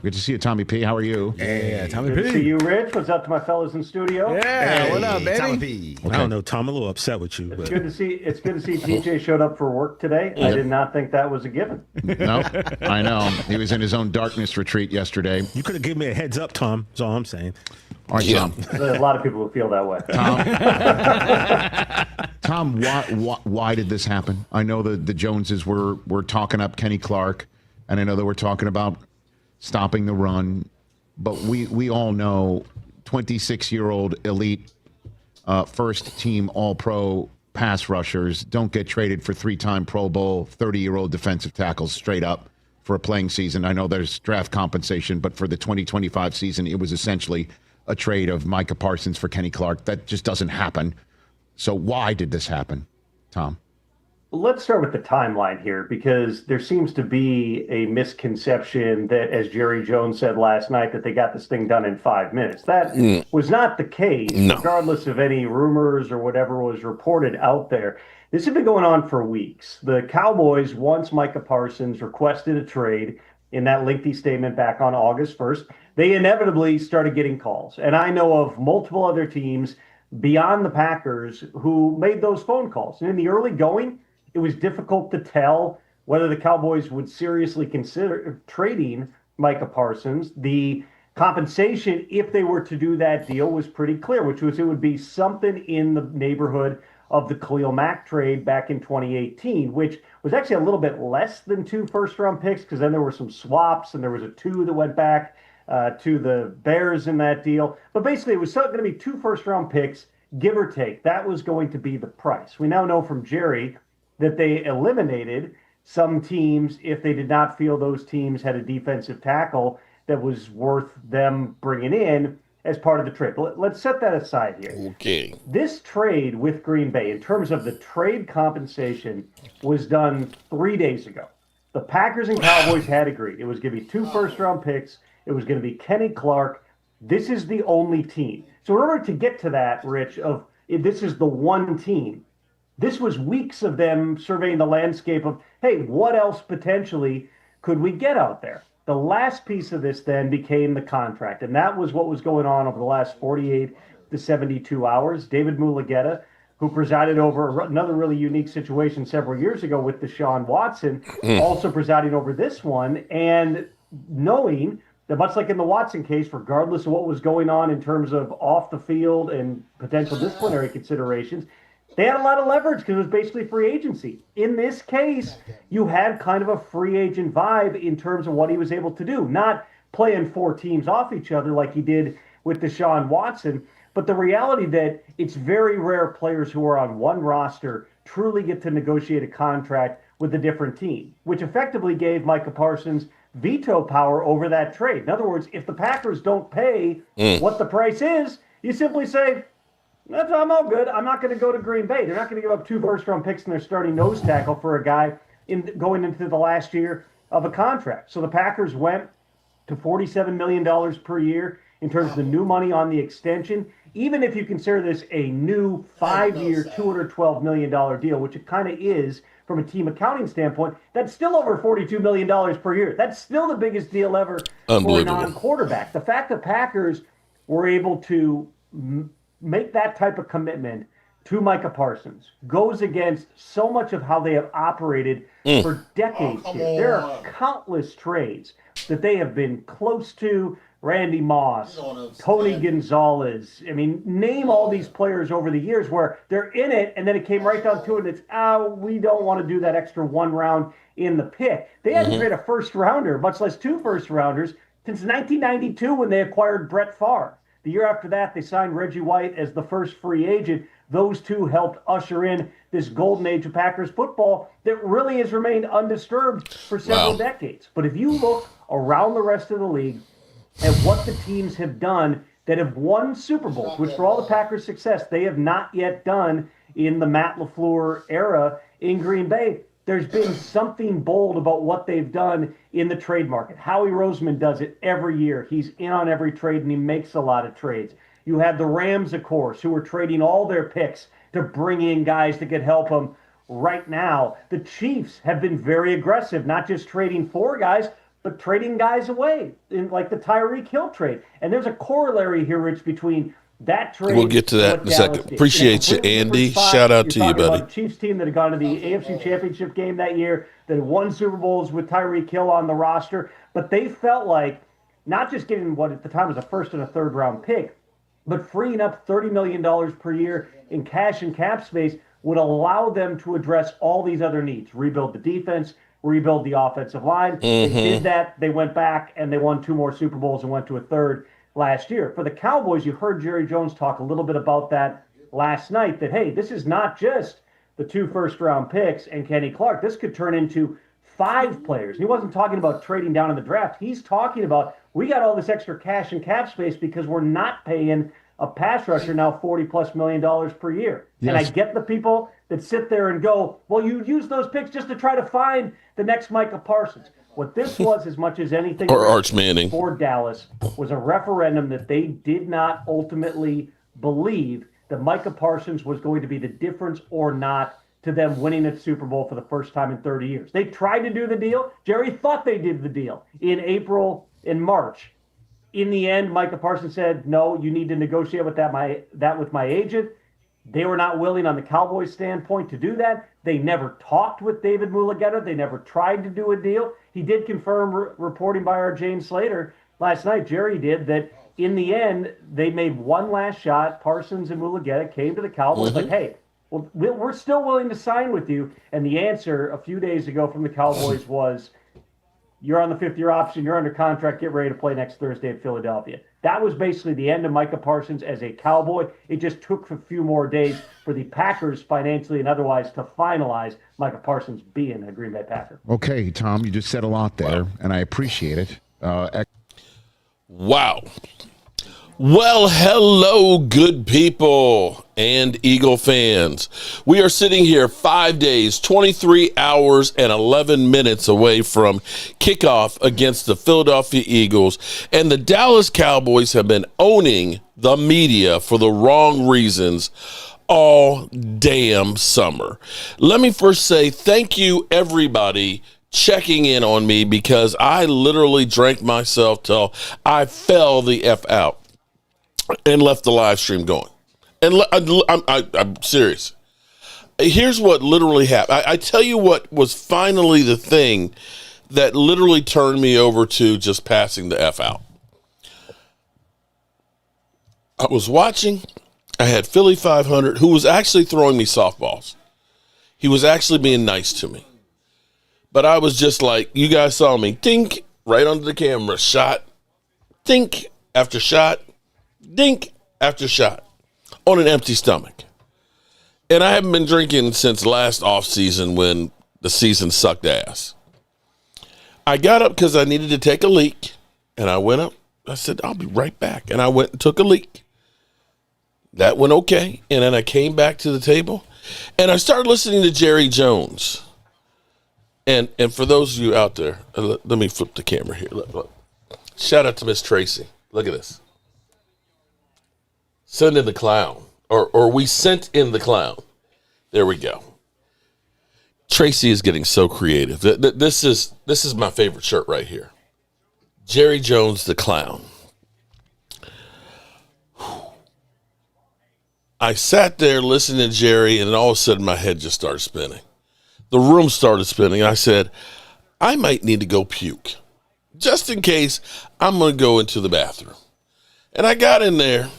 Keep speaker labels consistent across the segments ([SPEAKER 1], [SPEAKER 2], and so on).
[SPEAKER 1] Good to see you, Tommy P. How are you?
[SPEAKER 2] Yeah, Tommy P.
[SPEAKER 3] Good to see you, Rich. What's up to my fellas in studio?
[SPEAKER 2] Yeah, what up, baby?
[SPEAKER 4] Tommy P.
[SPEAKER 1] Okay.
[SPEAKER 5] I don't know, Tom. I'm a little upset with you.
[SPEAKER 3] It's
[SPEAKER 5] But
[SPEAKER 3] good to see TJ showed up for work today. I did not think that was a given.
[SPEAKER 1] No, I know. He was in his own darkness retreat yesterday.
[SPEAKER 5] you could have given me a heads up, Tom. That's all I'm saying.
[SPEAKER 1] All right, Tom.
[SPEAKER 3] There's a lot of people who feel that way.
[SPEAKER 1] Tom, why did this happen? I know the Joneses were talking up Kenny Clark, and I know they were talking about stopping the run, but we all know 26-year-old elite first-team All-Pro pass rushers don't get traded for 3-time Pro Bowl 30-year-old defensive tackles straight up for a playing season. I know there's draft compensation, but for the 2025 season, it was essentially a trade of Micah Parsons for Kenny Clark. That just doesn't happen. So why did this happen, Tom?
[SPEAKER 3] Let's start with the timeline here, because there seems to be a misconception that, as Jerry Jones said last night, that they got this thing done in 5 minutes. That was not the case, regardless of any rumors or whatever was reported out there. This had been going on for weeks. The Cowboys, once Micah Parsons requested a trade in that lengthy statement back on August 1st, they inevitably started getting calls. And I know of multiple other teams beyond the Packers who made those phone calls. And in the early going, it was difficult to tell whether the Cowboys would seriously consider trading Micah Parsons. The compensation, if they were to do that deal, was pretty clear, which was it would be something in the neighborhood of the Khalil Mack trade back in 2018, which was actually a little bit less than 2 first-round picks, because then there were some swaps and there was a 2 that went back to the Bears in that deal. But basically, it was going to be 2 first-round picks, give or take. That was going to be the price. We now know from Jerry that they eliminated some teams if they did not feel those teams had a defensive tackle that was worth them bringing in as part of the trade. But let's set that aside here.
[SPEAKER 4] Okay.
[SPEAKER 3] This trade with Green Bay, in terms of the trade compensation, was done 3 days ago. The Packers and Cowboys had agreed. It was going to be 2 first-round picks. It was going to be Kenny Clark. This is the only team. So in order to get to that, Rich, of this is the one team, this was weeks of them surveying the landscape of, hey, what else potentially could we get out there? The last piece of this then became the contract, and that was what was going on over the last 48 to 72 hours. David Mulugeta, who presided over another really unique situation several years ago with Deshaun Watson, also presiding over this one, and knowing that much like in the Watson case, regardless of what was going on in terms of off the field and potential disciplinary considerations, they had a lot of leverage because it was basically free agency. In this case, you had kind of a free agent vibe in terms of what he was able to do, not playing 4 teams off each other like he did with Deshaun Watson, but the reality that it's very rare players who are on one roster truly get to negotiate a contract with a different team, which effectively gave Micah Parsons veto power over that trade. In other words, if the Packers don't pay what the price is, you simply say, I'm all good. I'm not going to go to Green Bay. They're not going to give up 2 first-round picks and their starting nose tackle for a guy going into the last year of a contract. So the Packers went to $47 million per year in terms of the new money on the extension. Even if you consider this a new 5-year, $212 million deal, which it kind of is from a team accounting standpoint, that's still over $42 million per year. That's still the biggest deal ever for a non-quarterback. The fact that Packers were able to make that type of commitment to Micah Parsons goes against so much of how they have operated for decades here. There are countless trades that they have been close to. Randy Moss, Tony Gonzalez. I mean, name all these players over the years where they're in it, and then it came right down to it, and it's, we don't want to do that extra 1 round in the pick. They hadn't been a first-rounder, much less 2 first-rounders, since 1992 when they acquired Brett Favre. The year after that, they signed Reggie White as the first free agent. Those 2 helped usher in this golden age of Packers football that really has remained undisturbed for several decades. But if you look around the rest of the league at what the teams have done that have won Super Bowls, which for all the Packers' success, they have not yet done in the Matt LaFleur era in Green Bay, there's been something bold about what they've done in the trade market. Howie Roseman does it every year. He's in on every trade, and he makes a lot of trades. You had the Rams, of course, who are trading all their picks to bring in guys that could help them right now. The Chiefs have been very aggressive, not just trading for guys, but trading guys away in like the Tyreek Hill trade. And there's a corollary here, Rich, between that trade.
[SPEAKER 4] We'll get to that in a second. Appreciate you, Andy. Shout out to you, buddy.
[SPEAKER 3] About a Chiefs team that had gone to the AFC Championship game that year, that had won Super Bowls with Tyreek Hill on the roster, but they felt like not just getting what at the time was a first and a third round pick, but freeing up $30 million per year in cash and cap space would allow them to address all these other needs, rebuild the defense, rebuild the offensive line. They did that. They went back and they won 2 more Super Bowls and went to a third last year. For the Cowboys, you heard Jerry Jones talk a little bit about that last night, that, hey, this is not just the 2 first-round picks and Kenny Clark. This could turn into 5 players. He wasn't talking about trading down in the draft. He's talking about, we got all this extra cash and cap space because we're not paying a pass rusher now $40+ million per year. Yes. And I get the people that sit there and go, well, you use those picks just to try to find the next Micah Parsons. What this was, as much as anything
[SPEAKER 4] or Arch Manning
[SPEAKER 3] for Dallas, was a referendum that they did not ultimately believe that Micah Parsons was going to be the difference or not to them winning a Super Bowl for the first time in 30 years. They tried to do the deal. Jerry thought they did the deal in April and March. In the end, Micah Parsons said, no, you need to negotiate with that with my agent. They were not willing on the Cowboys standpoint to do that. They never talked with David Mulugeta. They never tried to do a deal. He did confirm, reporting by our James Slater last night, Jerry did, that in the end, they made one last shot. Parsons and Mulugeta came to the Cowboys like, hey, well, we're still willing to sign with you. And the answer a few days ago from the Cowboys was, you're on the 5th-year option, you're under contract, get ready to play next Thursday in Philadelphia. That was basically the end of Micah Parsons as a Cowboy. It just took a few more days for the Packers, financially and otherwise, to finalize Micah Parsons being a Green Bay Packer.
[SPEAKER 1] Okay, Tom, you just said a lot there, and I appreciate it.
[SPEAKER 4] Wow. Well, hello, good people and Eagle fans. We are sitting here 5 days, 23 hours, and 11 minutes away from kickoff against the Philadelphia Eagles, and the Dallas Cowboys have been owning the media for the wrong reasons all damn summer. Let me first say thank you, everybody, checking in on me, because I literally drank myself till I fell the F out and left the live stream going. And I'm serious. Here's what literally happened. I tell you what was finally the thing that literally turned me over to just passing the F out. I was watching. I had Philly 500, who was actually throwing me softballs. He was actually being nice to me. But I was just like, you guys saw me, dink, right under the camera, shot, dink after shot, dink after shot on an empty stomach. And I haven't been drinking since last off season when the season sucked ass. I got up because I needed to take a leak, and I went up. I said, I'll be right back. And I went and took a leak. That went okay. And then I came back to the table, and I started listening to Jerry Jones. And for those of you out there, let me flip the camera here. Look. Shout out to Miss Tracy. Look at this. Send in the clown. Or we sent in the clown. There we go. Tracy is getting so creative. This is my favorite shirt right here. Jerry Jones the clown. I sat there listening to Jerry, and all of a sudden my head just started spinning. The room started spinning. I said, I might need to go puke. Just in case, I'm going to go into the bathroom. And I got in there.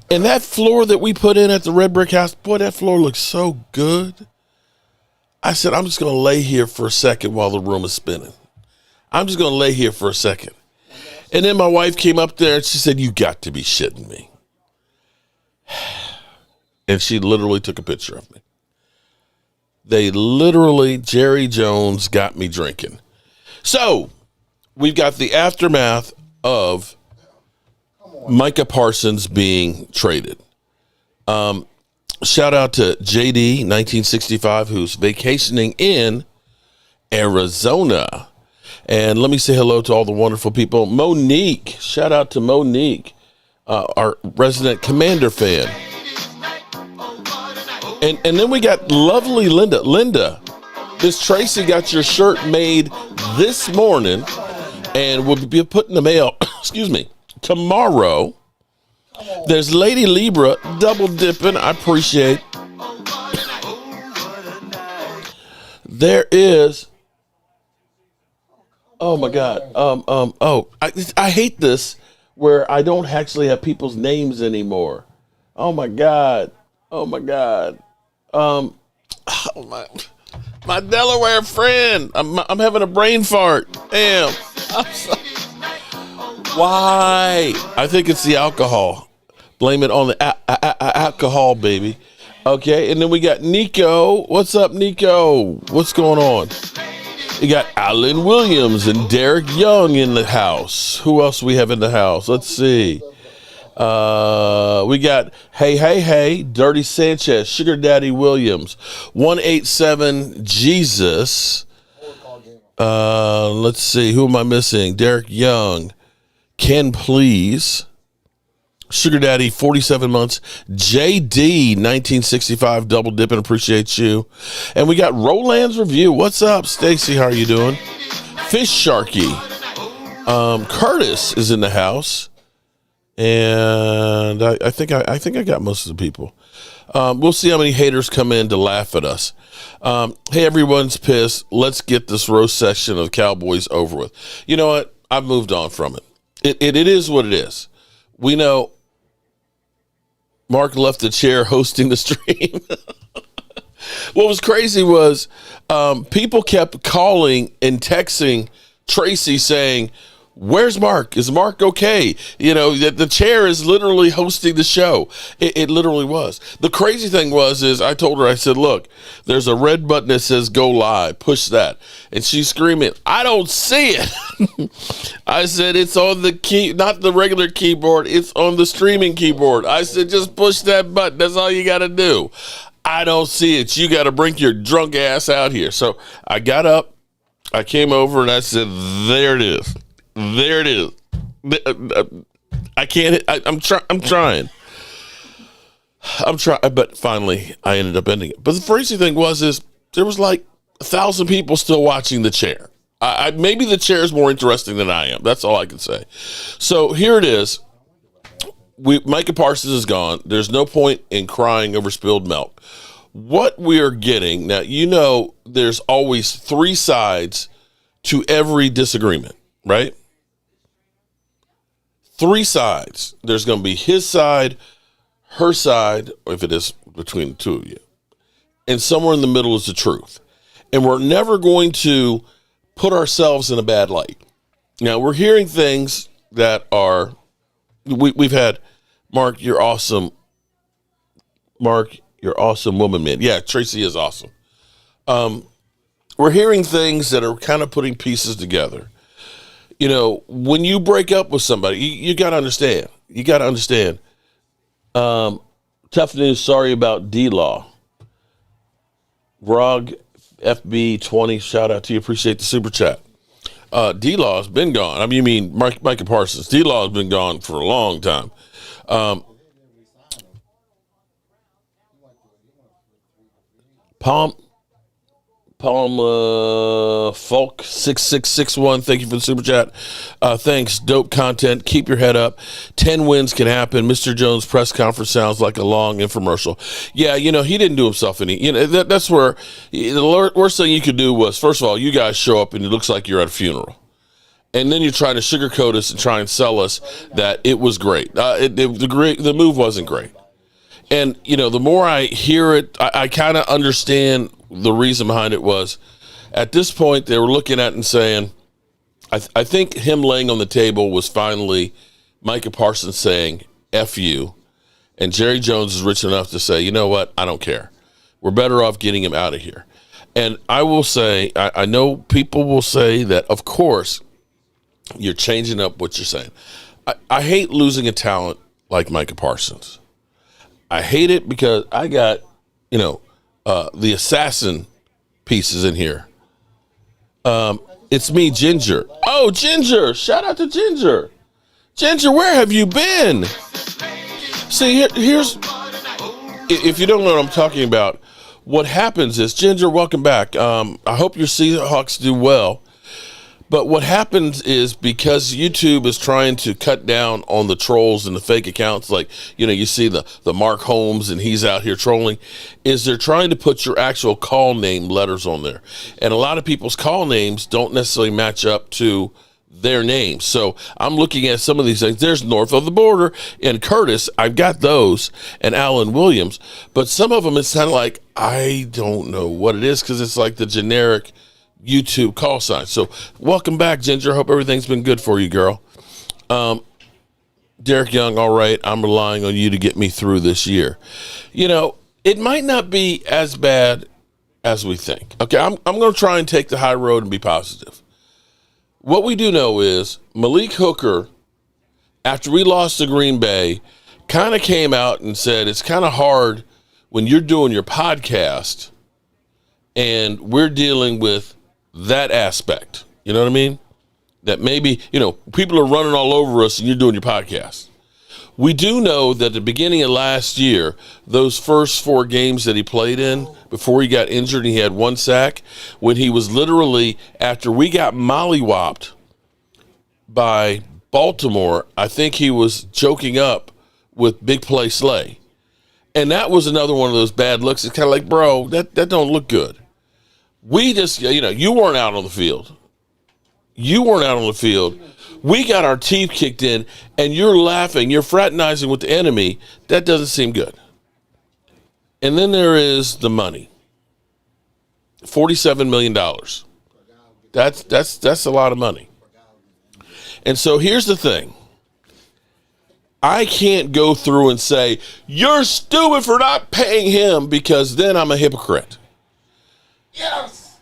[SPEAKER 4] And that floor that we put in at the Red Brick House, boy, that floor looks so good. I said, I'm just going to lay here for a second while the room is spinning. I'm just going to lay here for a second. And then my wife came up there and she said, you got to be shitting me. And she literally took a picture of me. Jerry Jones got me drinking. So we've got the aftermath of Micah Parsons being traded. Shout out to JD 1965, who's vacationing in Arizona. And let me say hello to all the wonderful people. Monique, shout out to Monique, our resident Commander fan. And then we got lovely Linda. Linda, this Tracy got your shirt made this morning. and will be put in the mail, excuse me, tomorrow. There's Lady Libra double dipping. I appreciate. There is. Oh my God. I hate this where I don't actually have people's names anymore. Oh my God. Oh my God. My Delaware friend. I'm having a brain fart. Damn. Why? I think it's the alcohol. Blame it on the alcohol, baby. Okay, and then we got Nico. What's up, Nico? What's going on? You got Alan Williams and Derek Young in the house. Who else we have in the house? Let's see. We got Hey, Dirty Sanchez, Sugar Daddy Williams, 187 Jesus. Let's see. Who am I missing? Derek Young, Ken Please, Sugar Daddy, 47 months. JD, 1965, double dipping. Appreciate you. And we got Roland's Review. What's up, Stacy? How are you doing? Fish Sharky. Curtis is in the house. And I think I got most of the people. We'll see how many haters come in to laugh at us. Hey, everyone's pissed. Let's get this roast section of Cowboys over with. You know what? I've moved on from it. It is what it is. We know Mark left the chair hosting the stream. What was crazy was people kept calling and texting Tracy saying, "Where's Mark? Is Mark okay?" You know, the chair is literally hosting the show. It literally was. The crazy thing is I told her, I said, look, there's a red button that says go live. Push that. And she's screaming, I don't see it. I said, it's on the key, not the regular keyboard. It's on the streaming keyboard. I said, just push that button. That's all you got to do. I don't see it. You got to bring your drunk ass out here. So I got up. I came over and I said, there it is. There it is. I can't. I'm trying. But finally, I ended up ending it. But the crazy thing is there was like 1,000 people still watching the chair. Maybe the chair is more interesting than I am. That's all I can say. So here it is. Micah Parsons is gone. There's no point in crying over spilled milk. What we are getting now, you know, there's always three sides to every disagreement, right? Three sides. There's going to be his side, her side, or if it is between the two of you. And somewhere in the middle is the truth. And we're never going to put ourselves in a bad light. Now, we're hearing things that are, we've had, Mark, you're awesome. Mark, you're awesome, woman, man. Yeah, Tracy is awesome. We're hearing things that are kind of putting pieces together. You know, when you break up with somebody, you got to understand. You got to understand. Tough news, sorry about D-Law. Rog FB 20, shout out to you. Appreciate the super chat. D-Law has been gone. I mean, you mean Micah Parsons. D-Law has been gone for a long time. Palm Folk 6661, thank you for the super chat. Thanks, dope content. Keep your head up. 10 wins can happen. Mr. Jones' press conference sounds like a long infomercial. Yeah, you know, he didn't do himself any. You know, that's where the worst thing you could do was, first of all, you guys show up and it looks like you're at a funeral. And then you're trying to sugarcoat us and try and sell us that it was great. The move wasn't great. And, you know, the more I hear it, I kind of understand the reason behind it was at this point they were looking at it and saying, I think him laying on the table was finally Micah Parsons saying, F you. And Jerry Jones is rich enough to say, you know what? I don't care. We're better off getting him out of here. And I will say, I know people will say that, of course, you're changing up what you're saying. I hate losing a talent like Micah Parsons. I hate it because I got, you know, the assassin pieces in here. It's me, Ginger. Oh, Ginger. Shout out to Ginger. Ginger, where have you been? See, here's, if you don't know what I'm talking about, what happens is, Ginger, welcome back. I hope your Seahawks do well. But what happens is because YouTube is trying to cut down on the trolls and the fake accounts, like, you see the Mark Holmes and he's out here trolling, is they're trying to put your actual call name letters on there. And a lot of people's call names don't necessarily match up to their names. So I'm looking at some of these things. There's North of the Border and Curtis. I've got those, and Alan Williams. But some of them, it's kind of like, I don't know what it is, because it's like the generic YouTube call sign. So welcome back, Ginger. Hope everything's been good for you, girl. Derek Young, all right, I'm relying on you to get me through this year. It might not be as bad as we think. Okay, I'm going to try and take the high road and be positive. What we do know is Malik Hooker, after we lost to Green Bay, kind of came out and said it's kind of hard when you're doing your podcast and we're dealing with that aspect. You know what I mean? That maybe, people are running all over us and you're doing your podcast. We do know that at the beginning of last year, those first 4 games that he played in before he got injured, he had 1 sack, when he was literally, after we got mollywopped by Baltimore, I think he was choking up with Big Play Slay. And that was another one of those bad looks. It's kind of like, bro, that don't look good. We just, you weren't out on the field. You weren't out on the field. We got our teeth kicked in, and you're laughing. You're fraternizing with the enemy. That doesn't seem good. And then there is the money. $47 million. That's a lot of money. And so here's the thing. I can't go through and say, you're stupid for not paying him, because then I'm a hypocrite. Yes.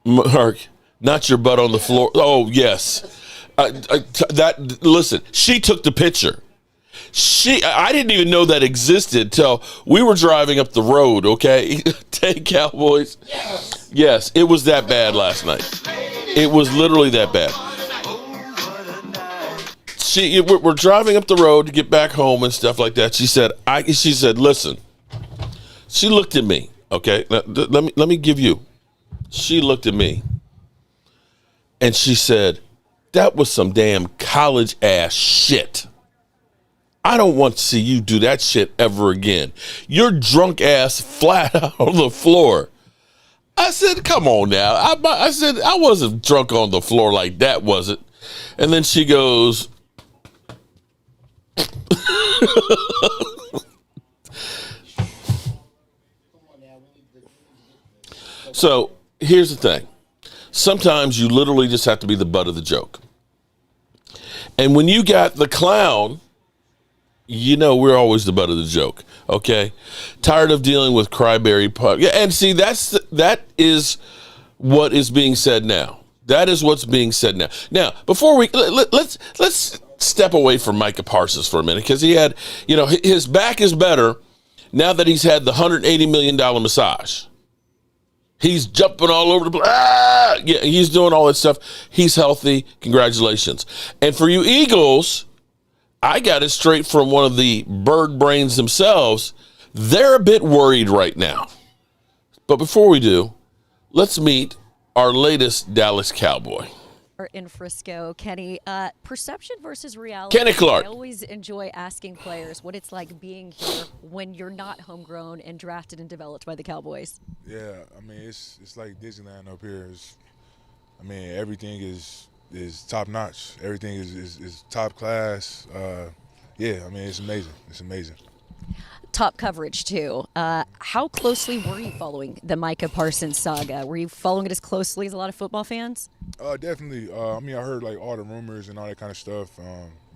[SPEAKER 4] Mark, not your butt on the floor. Oh, yes. Listen, she took the picture. I didn't even know that existed till we were driving up the road, okay? Take Cowboys. Yes, it was that bad last night. It was literally that bad. We're driving up the road to get back home and stuff like that. She said, listen. She looked at me, okay? Now, let me give you. She looked at me and she said, that was some damn college ass shit. I don't want to see you do that shit ever again. You're drunk ass flat out on the floor. I said, come on now. I said, I wasn't drunk on the floor like that, was it? And then she goes, so here's the thing. Sometimes you literally just have to be the butt of the joke. And when you got the clown, we're always the butt of the joke. Okay. Tired of dealing with cryberry pug. Yeah, and see, that is what is being said now. That is what's being said now. Now, before let's step away from Micah Parsons for a minute, because he had, his back is better now that he's had the $180 million massage. He's jumping all over the place. Yeah, he's doing all that stuff. He's healthy. Congratulations. And for you Eagles, I got it straight from one of the bird brains themselves. They're a bit worried right now. But before we do, let's meet our latest Dallas Cowboy.
[SPEAKER 6] In Frisco, Kenny, perception versus reality.
[SPEAKER 4] Kenny Clark.
[SPEAKER 6] I always enjoy asking players what it's like being here when you're not homegrown and drafted and developed by the Cowboys.
[SPEAKER 7] Yeah, I mean, it's like Disneyland up here. Everything is top notch. Everything is top class. It's amazing. It's amazing.
[SPEAKER 6] Top coverage, too. How closely were you following the Micah Parsons saga? Were you following it as closely as a lot of football fans?
[SPEAKER 7] Definitely. I heard like all the rumors and all that kind of stuff,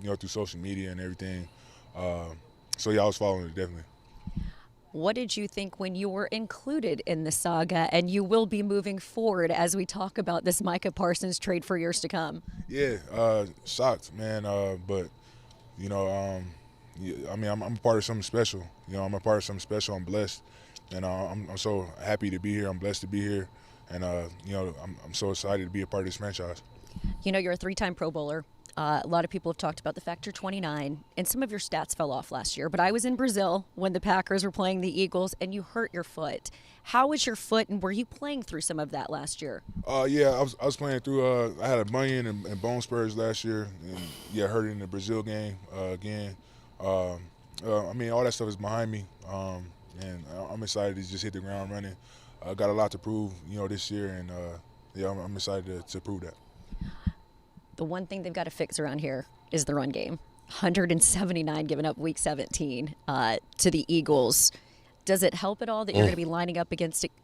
[SPEAKER 7] through social media and everything. I was following it, definitely.
[SPEAKER 6] What did you think when you were included in the saga, and you will be moving forward as we talk about this Micah Parsons trade for years to come?
[SPEAKER 7] Yeah, shocked, man. But I'm a part of something special. I'm a part of something special. I'm blessed, and I'm so happy to be here. I'm blessed to be here, and I'm so excited to be a part of this franchise.
[SPEAKER 6] You're a 3-time Pro Bowler, A lot of people have talked about the factor 29, and some of your stats fell off last year. But I was in Brazil when the Packers were playing the Eagles, and you hurt your foot. How was your foot, and were you playing through some of that last year?
[SPEAKER 7] Yeah, I was playing through. I had a bunion and bone spurs last year, and hurt it in the Brazil game again. I mean, all that stuff is behind me, and I'm excited to just hit the ground running. I got a lot to prove, this year, and I'm excited to prove that.
[SPEAKER 6] The one thing they've got to fix around here is the run game. 179 given up week 17 to the Eagles. Does it help at all that you're going to be lining up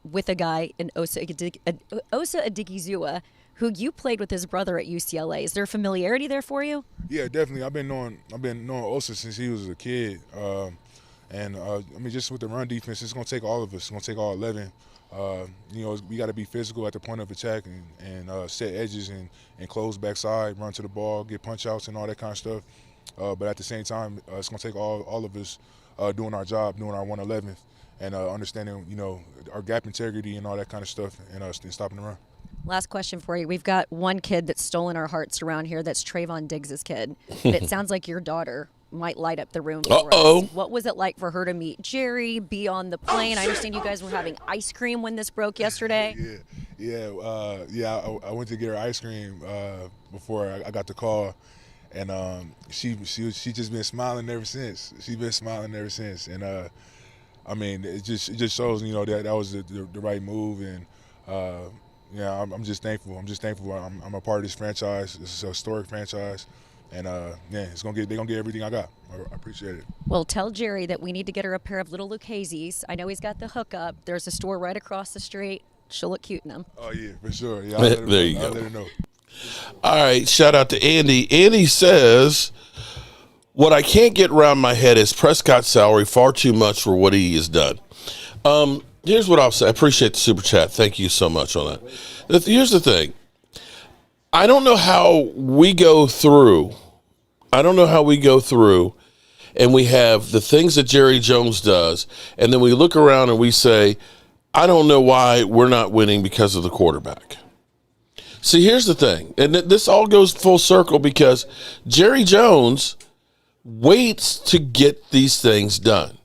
[SPEAKER 6] with a guy in Osa Odigizua, who you played with his brother at UCLA? Is there familiarity there for you?
[SPEAKER 7] Yeah, definitely. I've been knowing Osa since he was a kid, and I mean, just with the run defense, it's going to take all of us. It's going to take all 11. We got to be physical at the point of attack and set edges and close backside, run to the ball, get punch outs and all that kind of stuff. But at the same time, it's going to take all of us doing our job, doing our 111th, and understanding, our gap integrity and all that kind of stuff, and stopping the run.
[SPEAKER 6] Last question for you. We've got one kid that's stolen our hearts around here. That's Trayvon Diggs' kid. And it sounds like your daughter might light up the room for us. What was it like for her to meet Jerry, be on the plane? I understand you guys were having ice cream when this broke yesterday.
[SPEAKER 7] I went to get her ice cream before I got the call, and she just been smiling ever since. She's been smiling ever since, and I mean, it just shows that was the right move, and I'm just thankful. I'm a part of this franchise. It's a historic franchise. And they're gonna get everything I got. I appreciate it.
[SPEAKER 6] Well, tell Jerry that we need to get her a pair of little Lucchese's. I know he's got the hookup. There's a store right across the street. She'll look cute in them.
[SPEAKER 7] Oh yeah, for sure. Yeah,
[SPEAKER 4] there you go.
[SPEAKER 7] I'll let her know.
[SPEAKER 4] All right, shout out to Andy. Andy says, "What I can't get around my head is Prescott's salary far too much for what he has done." Here's what I'll say. I appreciate the super chat. Thank you so much on that. Here's the thing. I don't know how we go through and we have the things that Jerry Jones does, and then we look around and we say, I don't know why we're not winning because of the quarterback. See, here's the thing, and this all goes full circle because Jerry Jones waits to get these things done.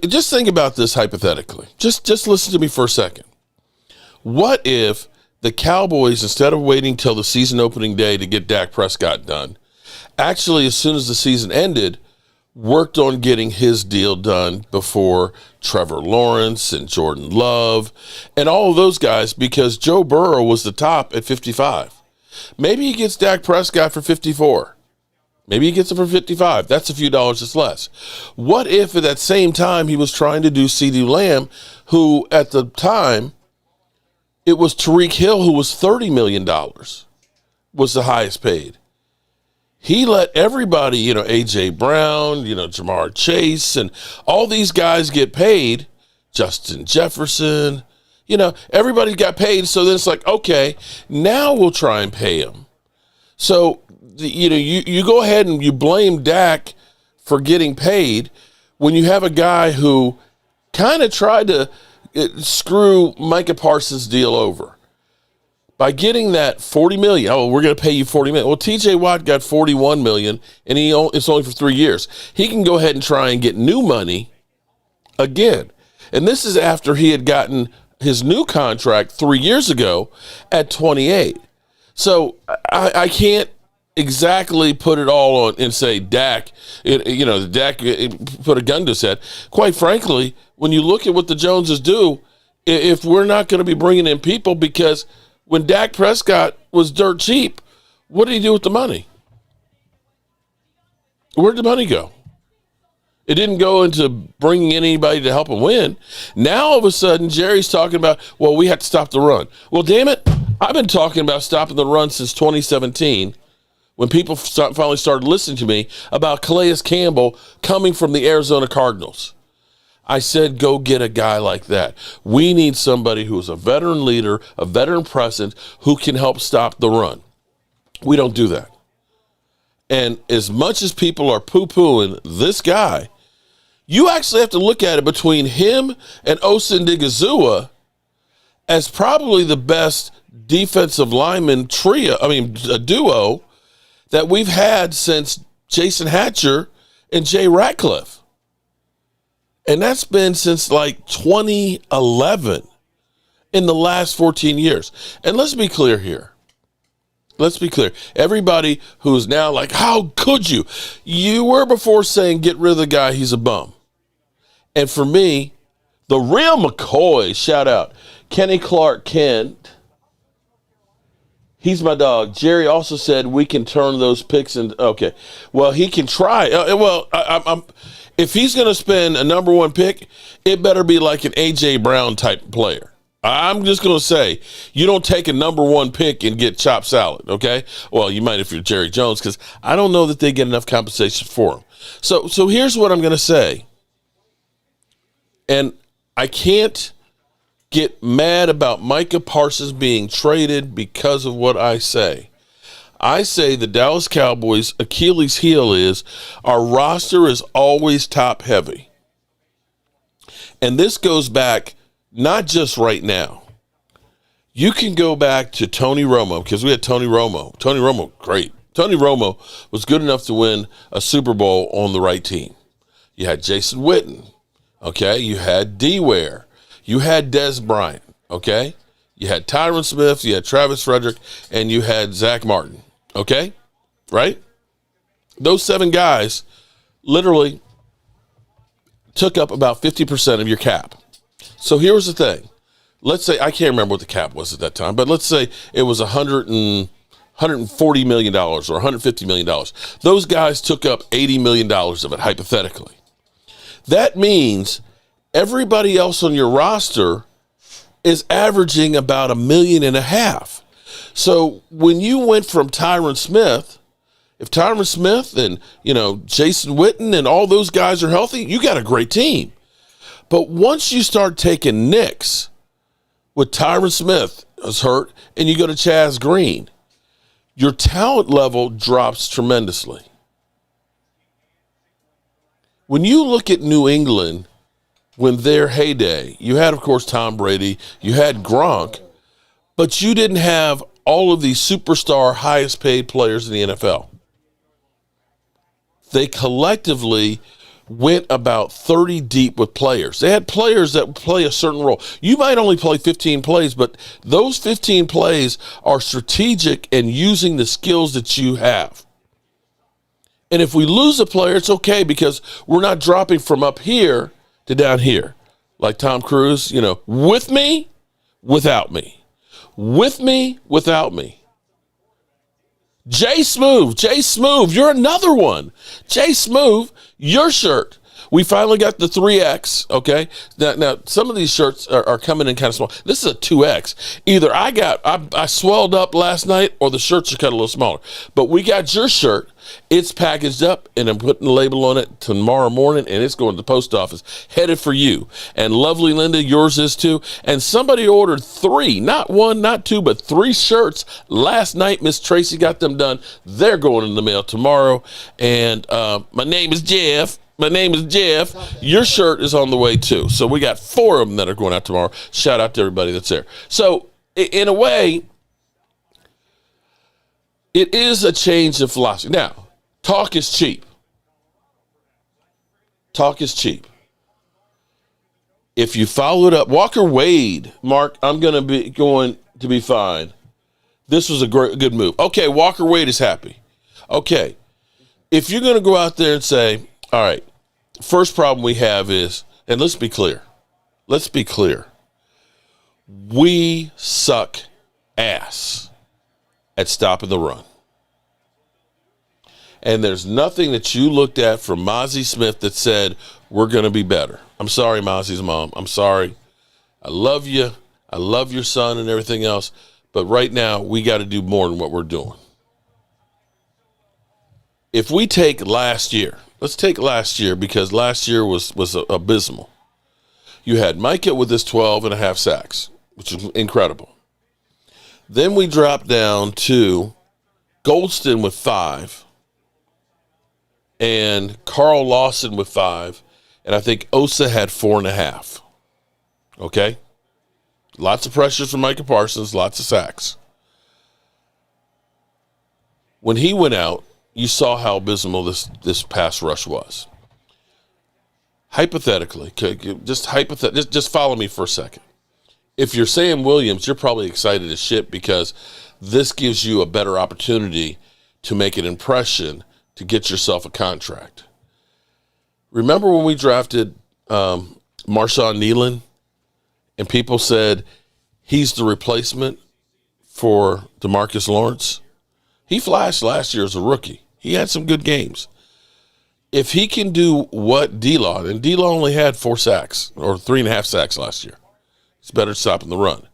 [SPEAKER 4] Just think about this hypothetically. Just listen to me for a second. What if the Cowboys, instead of waiting till the season opening day to get Dak Prescott done, actually, as soon as the season ended, worked on getting his deal done before Trevor Lawrence and Jordan Love and all of those guys, because Joe Burrow was the top at 55. Maybe he gets Dak Prescott for 54. Maybe he gets it for 55. That's a few dollars just less. What if at that same time he was trying to do CeeDee Lamb, who at the time, it was Tyreek Hill, who was $30 million, was the highest paid. He let everybody, A.J. Brown, Jamar Chase, and all these guys get paid, Justin Jefferson, everybody got paid. So then it's like, okay, now we'll try and pay him. So, you go ahead and you blame Dak for getting paid when you have a guy who kind of tried to screw Micah Parsons' deal over by getting that $40 million. Oh, we're going to pay you $40 million. Well, T.J. Watt got $41 million, and it's only for 3 years. He can go ahead and try and get new money again. And this is after he had gotten his new contract 3 years ago at 28. So I can't exactly put it all on and say Dak, Dak put a gun to his head. Quite frankly, when you look at what the Joneses do, if we're not going to be bringing in people, because when Dak Prescott was dirt cheap, what did he do with the money? Where'd the money go? It didn't go into bringing in anybody to help him win. Now, all of a sudden, Jerry's talking about, well, we have to stop the run. Well, damn it, I've been talking about stopping the run since 2017, when people finally started listening to me about Calais Campbell coming from the Arizona Cardinals. I said, go get a guy like that. We need somebody who is a veteran leader, a veteran presence, who can help stop the run. We don't do that. And as much as people are poo-pooing this guy, you actually have to look at it between him and Osa Odigizua as probably the best defensive lineman duo that we've had since Jason Hatcher and Jay Ratcliffe. And that's been since like 2011 in the last 14 years. And let's be clear here. Let's be clear. Everybody who's now like, how could you? You were before saying, get rid of the guy, he's a bum. And for me, the real McCoy, shout out, Kenny Clark Kent. He's my dog. Jerry also said we can turn those picks into, okay. Well, he can try. If he's going to spend a number one pick, it better be like an A.J. Brown type player. I'm just going to say, you don't take a number one pick and get chopped salad, okay? Well, you might if you're Jerry Jones, because I don't know that they get enough compensation for him. So here's what I'm going to say. And I can't get mad about Micah Parsons being traded because of what I say. I say the Dallas Cowboys' Achilles heel is our roster is always top heavy. And this goes back not just right now. You can go back to Tony Romo, because we had Tony Romo. Tony Romo, great. Tony Romo was good enough to win a Super Bowl on the right team. You had Jason Witten, okay? You had D. Ware. You had Des Bryant, okay? You had Tyron Smith, you had Travis Frederick, and you had Zach Martin, okay? Right? Those 7 guys literally took up about 50% of your cap. So here's the thing. Let's say, I can't remember what the cap was at that time, but let's say it was $140 million or $150 million. Those guys took up $80 million of it, hypothetically. That means everybody else on your roster is averaging about $1.5 million. So when you went from Tyron Smith, if Tyron Smith and, Jason Witten and all those guys are healthy, you got a great team. But once you start taking nicks with Tyron Smith is hurt and you go to Chaz Green, your talent level drops tremendously. When you look at New England, when their heyday, you had, of course, Tom Brady, you had Gronk, but you didn't have all of these superstar, highest paid players in the NFL. They collectively went about 30 deep with players. They had players that play a certain role. You might only play 15 plays, but those 15 plays are strategic and using the skills that you have. And if we lose a player, it's okay because we're not dropping from up here to down here. Like Tom Cruise, with me, without me. With me, without me. Jay Smoove, you're another one. Jay Smoove, your shirt. We finally got the 3X, okay? Now some of these shirts are coming in kind of small. This is a 2X. Either I swelled up last night or the shirts are cut a little smaller. But we got your shirt. It's packaged up, and I'm putting a label on it tomorrow morning, and it's going to the post office, headed for you. And lovely Linda, yours is too. And somebody ordered 3, not 1, not 2, but 3 shirts last night. Miss Tracy got them done. They're going in the mail tomorrow. And my name is Jeff. Your shirt is on the way too. So we got 4 of them that are going out tomorrow. Shout out to everybody that's there. So in a way, it is a change of philosophy. Now, talk is cheap. Talk is cheap. If you follow it up, Walker Wade, Mark, I'm going to be fine. This was a good move. Okay, Walker Wade is happy. Okay, if you're going to go out there and say, all right, first problem we have is, and let's be clear. We suck ass at stopping the run. And there's nothing that you looked at from Mozzie Smith that said, we're going to be better. I'm sorry, Mozzie's mom. I'm sorry. I love you. I love your son and everything else. But right now, we got to do more than what we're doing. If we take last year, let's take last year because last year was abysmal. You had Micah with his 12.5 sacks, which is incredible. Then we dropped down to Goldston with 5 and Carl Lawson with 5, and I think Osa had 4.5. Okay? Lots of pressures from Micah Parsons, lots of sacks. When he went out, you saw how abysmal this pass rush was. Hypothetically, just follow me for a second. If you're Sam Williams, you're probably excited as shit because this gives you a better opportunity to make an impression to get yourself a contract. Remember when we drafted Marshawn Nealon and people said he's the replacement for DeMarcus Lawrence? He flashed last year as a rookie. He had some good games. If he can do what D-Law, and D-Law only had 4 sacks or 3.5 sacks last year. It's better stopping the run.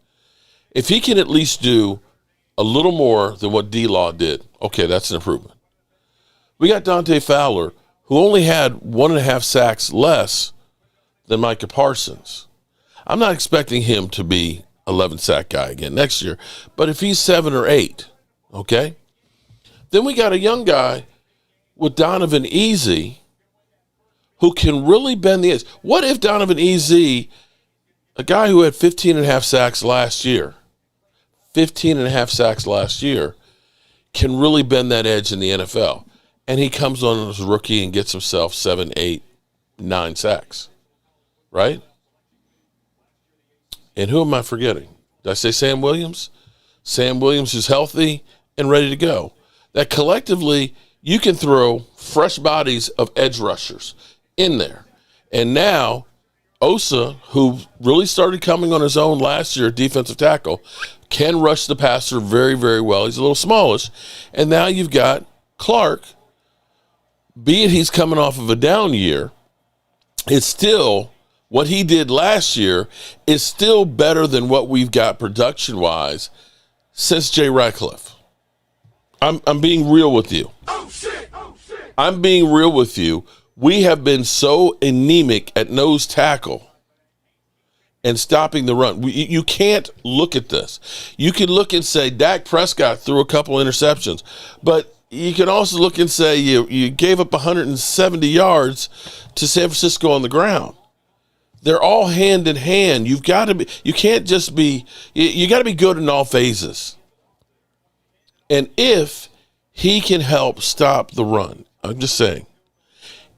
[SPEAKER 4] If he can at least do a little more than what D-Law did, okay, that's an improvement. We got Dante Fowler, who only had 1.5 sacks less than Micah Parsons. I'm not expecting him to be 11-sack guy again next year, but if he's 7 or 8, okay? Then we got a young guy with Donovan Easy who can really bend the edge. What if Donovan Easy, a guy who had 15.5 sacks last year, 15.5 sacks last year, can really bend that edge in the NFL? And he comes on as a rookie and gets himself 7, 8, 9 sacks, right? And who am I forgetting? Did I say Sam Williams? Sam Williams is healthy and ready to go. That collectively, you can throw fresh bodies of edge rushers in there. And now, Osa, who really started coming on his own last year at defensive tackle, can rush the passer very, very well. He's a little smallish. And now you've got Clark, be it he's coming off of a down year, it's still, what he did last year is still better than what we've got production-wise since Jay Ratcliffe. I'm being real with you. I'm being real with you. We have been so anemic at nose tackle and stopping the run. You can't look at this. You can look and say Dak Prescott threw a couple interceptions, but you can also look and say you gave up 170 yards to San Francisco on the ground. They're all hand in hand. You got to be good in all phases. And if he can help stop the run, I'm just saying,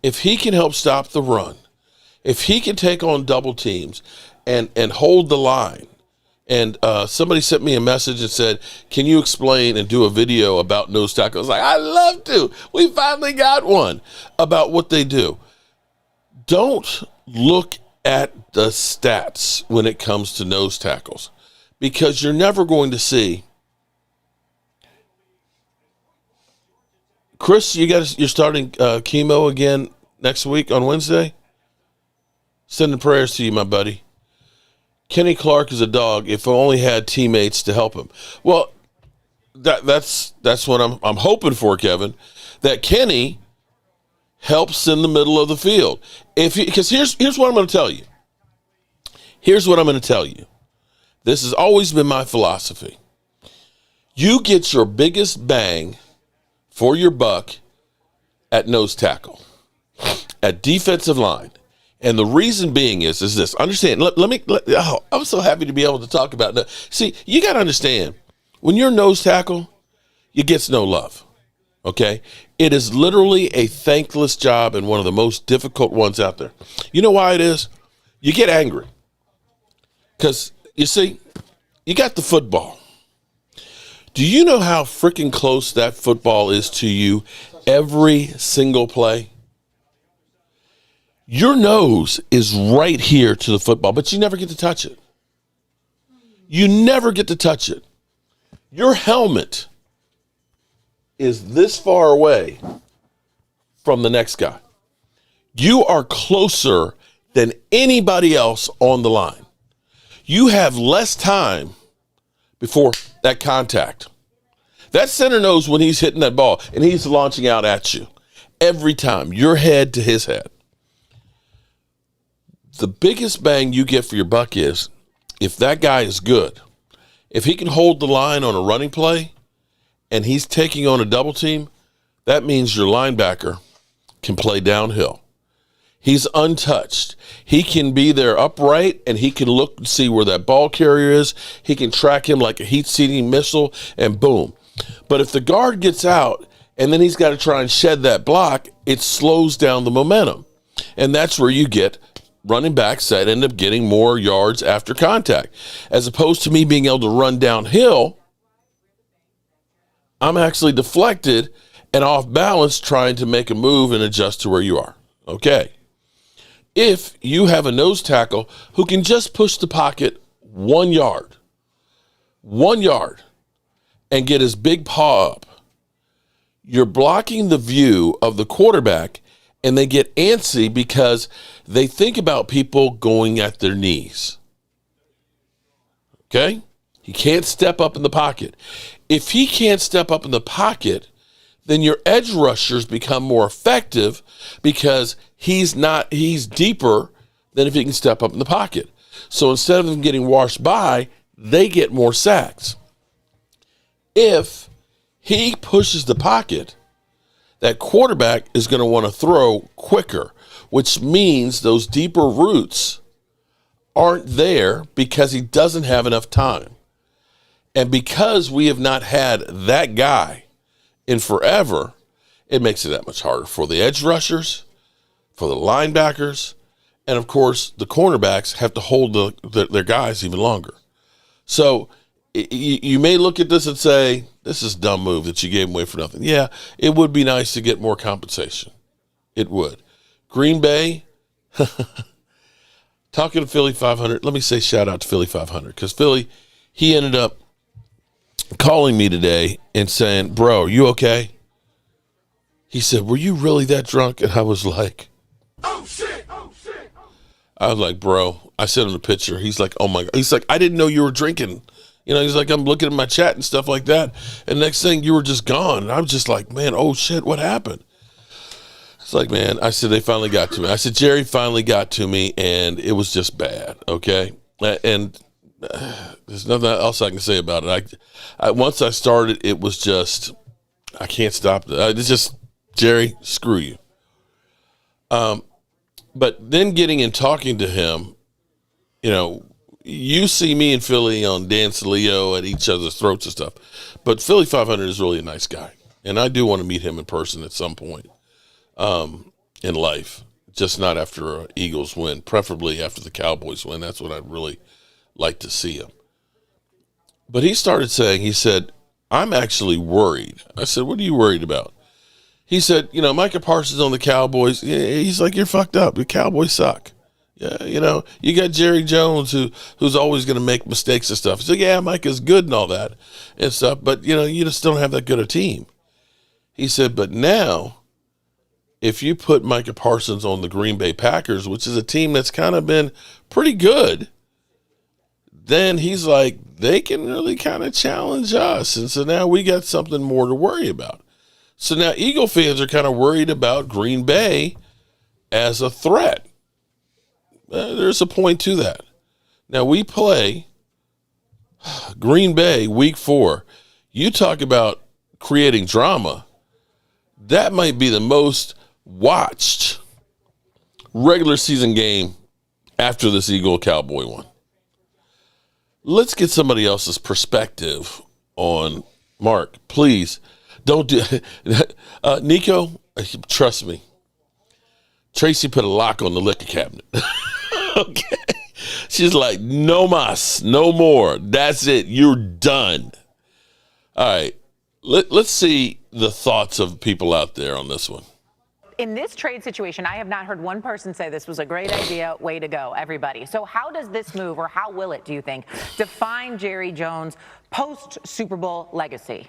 [SPEAKER 4] if he can help stop the run, if he can take on double teams and hold the line, and somebody sent me a message and said, can you explain and do a video about nose tackle? I was like, I'd love to. We finally got one about what they do. Don't look at the stats when it comes to nose tackles, because you're never going to see. Chris, you're starting chemo again next week on Wednesday? Sending prayers to you, my buddy. Kenny Clark is a dog if he only had teammates to help him. Well, that's what I'm hoping for, Kevin, that Kenny helps in the middle of the field. Because here's what I'm going to tell you. Here's what I'm going to tell you. This has always been my philosophy. You get your biggest bang for your buck at nose tackle, at defensive line. And the reason being is this. Understand, I'm so happy to be able to talk about that. See, you got to understand, when you're nose tackle, you get no love, okay? It is literally a thankless job and one of the most difficult ones out there. You know why it is? You get angry. Because, you see, you got the football. Do you know how freaking close that football is to you every single play? Your nose is right here to the football, but you never get to touch it. You never get to touch it. Your helmet is this far away from the next guy. You are closer than anybody else on the line. You have less time before that contact. That center knows when he's hitting that ball and he's launching out at you. Every time, your head to his head. The biggest bang you get for your buck is if that guy is good. If he can hold the line on a running play and he's taking on a double team, that means your linebacker can play downhill. He's untouched. He can be there upright, and he can look and see where that ball carrier is. He can track him like a heat-seeking missile, and boom. But if the guard gets out and then he's got to try and shed that block, it slows down the momentum. And that's where you get running backs that end up getting more yards after contact. As opposed to me being able to run downhill, I'm actually deflected and off balance trying to make a move and adjust to where you are. Okay. If you have a nose tackle who can just push the pocket 1 yard, and get his big paw up, you're blocking the view of the quarterback, and they get antsy because they think about people going at their knees. Okay? He can't step up in the pocket. If he can't step up in the pocket, then your edge rushers become more effective because he's deeper than if he can step up in the pocket. So instead of them getting washed by, they get more sacks. If he pushes the pocket, that quarterback is going to want to throw quicker, which means those deeper routes aren't there because he doesn't have enough time. And because we have not had that guy in forever, it makes it that much harder for the edge rushers, for the linebackers, and of course the cornerbacks have to hold their guys even longer. So you may look at this and say, this is a dumb move that you gave him away for nothing. Yeah, it would be nice to get more compensation. It would. Green Bay, talking to Philly 500, let me say shout out to Philly 500 because Philly, he ended up calling me today and saying, bro, are you okay? He said, were you really that drunk? And I was like, oh, shit. I was like, bro, I sent him a picture. He's like, oh, my God. He's like, I didn't know you were drinking. You know, he's like, I'm looking at my chat and stuff like that. And next thing, you were just gone. And I'm just like, man, oh, shit, what happened? It's like, man, I said, they finally got to me. I said, Jerry finally got to me, and it was just bad, okay? And there's nothing else I can say about it. Once I started, it was just, I can't stop. It's just, Jerry, screw you. But then getting and talking to him, you know, you see me and Philly on Dance Leo at each other's throats and stuff. But Philly 500 is really a nice guy. And I do want to meet him in person at some point in life. Just not after an Eagles win, preferably after the Cowboys win. That's what I'd really like to see him. But he started saying, he said, I'm actually worried. I said, what are you worried about? He said, you know, Micah Parsons on the Cowboys. He's like, you're fucked up. The Cowboys suck. Yeah, you know, you got Jerry Jones who's always going to make mistakes and stuff. So yeah, Micah's good and all that and stuff, but you know, you just don't have that good a team. He said, but now, if you put Micah Parsons on the Green Bay Packers, which is a team that's kind of been pretty good, then he's like, they can really kind of challenge us. And so now we got something more to worry about. So now Eagle fans are kind of worried about Green Bay as a threat. There's a point to that. Now we play Green Bay week 4. You talk about creating drama. That might be the most watched regular season game after this Eagle Cowboy one. Let's get somebody else's perspective on Mark. Please don't do Nico, trust me. Tracy put a lock on the liquor cabinet. Okay. She's like, no mas, no more. That's it. You're done. All right. Let's see the thoughts of people out there on this one.
[SPEAKER 8] In this trade situation, I have not heard one person say this was a great idea, way to go, everybody. So how does this move, or how will it, do you think, define Jerry Jones' post-Super Bowl legacy?